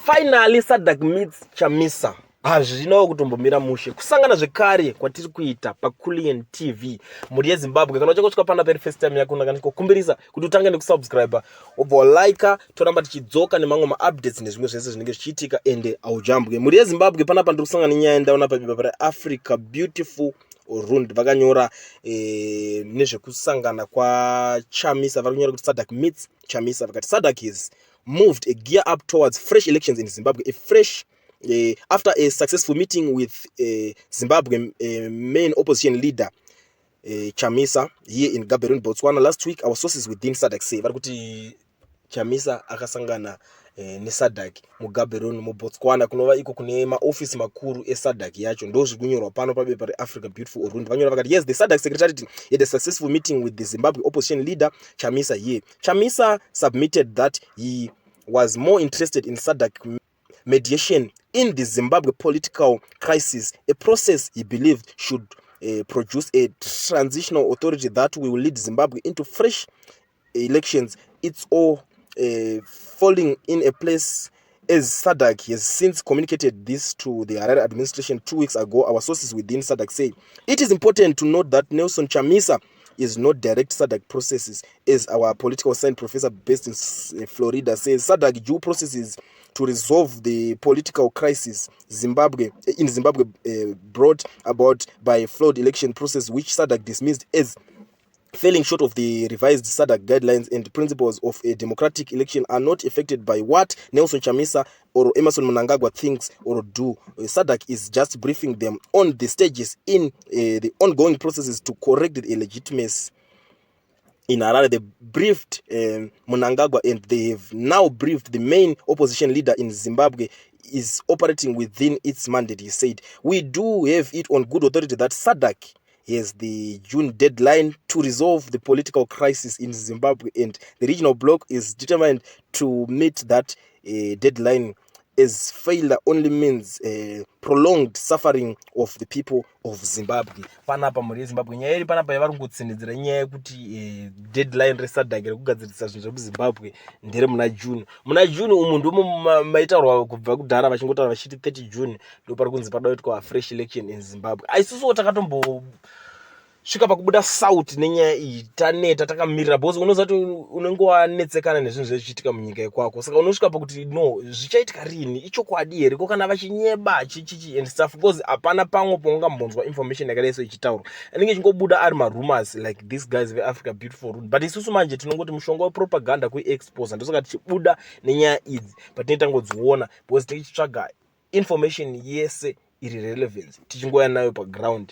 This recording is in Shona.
Finally SADC meets Chamisa. Hazvino kutombomira Mushe kusangana zvekare kwatiri kuita paCoolian TV muri yeZimbabwe. Kana uchangosvika pana peri first time yako ndakakukumbirisa kuti utange nekusubscribe obva like toramba tichidzoka nemamwe maupdates nezvimwe zvese zvinenge zvichiitika ende aujambwe. Muri yeZimbabwe panapa ndiri kusangana nenyaya ndaona papepa reAfrica Beautiful Rund vakanyora nezvekusangana kwaChamisa. Vakanyora kuti SADC meets Chamisa. Vakati SADC is moved a gear up towards fresh elections in Zimbabwe, after a successful meeting with Zimbabwe main opposition leader Chamisa here in Gaborone, Botswana last week. Our sources within SADC say varikuti Chamisa akasangana neSADC muGaborone muBotswana kunova iko kune maofisi makuru eSADC yacho. Ndo zvikunyorwa pano pabepa reAfrica Beautiful Rund. Vanyora vakati yes, the SADC secretariat had a successful meeting with the Zimbabwe opposition leader Chamisa here. Chamisa submitted that he was more interested in SADC mediation in the Zimbabwe political crisis, a process he believed should produce a transitional authority that will lead Zimbabwe into fresh elections. It's all falling in a place as SADC has since communicated this to the Harare administration 2 weeks ago. Our sources within SADC say it is important to note that Nelson Chamisa is not direct SADC processes, as our political science professor based in Florida says. SADC due processes to resolve the political crisis in Zimbabwe brought about by a flawed election process, which SADC dismissed as falling short of the revised SADC guidelines and principles of a democratic election, are not affected by what Nelson Chamisa or Emmerson Mnangagwa thinks or do. SADC is just briefing them on the stages in the ongoing processes to correct the illegitimacy. In Harare, they briefed Mnangagwa, and they have now briefed the main opposition leader in Zimbabwe is operating within its mandate. He said, we do have it on good authority that SADC has the June deadline to resolve the political crisis in Zimbabwe, and the regional bloc is determined to meet that deadline, as failure only means prolonged suffering of the people of Zimbabwe. Panapa muri Zimbabwe nyaya iri panapa yavari kungotsinidzira nyaya yekuti deadline reSADC rekugadzirisa zvinhu zvemuZimbabwe ndere muna June. Muna June umu ndimo maitaurwa kubva kudhara vachingotaura vachiti 30 June ndo pari kunzi pada kuitwa fresh election in Zimbabwe. Aisusuwo takatombo svika pakubuda south nenyaya iyi taneta takamirira bhosi. Unoziva kuti unenge wanetsekana nezvinhu zvichiitika munyika yekwako, saka unosvika pakuti no zvichaitika rini, ichokwadi here ko kana vachinyeba chichichi and stuff, because hapana pamwe paungambonzwa information yakadai so ichitaurwa. Anenge chingobuda ari marumors like these guys veAfrica Beautiful Rund, but isusu manje tinongoti mushonga wepropaganda kuexpose. Ndosaka tichibuda nenyaya idzi patinenge tangodziona because tichitsvaga information yese iri relevance tichingoya nayo paground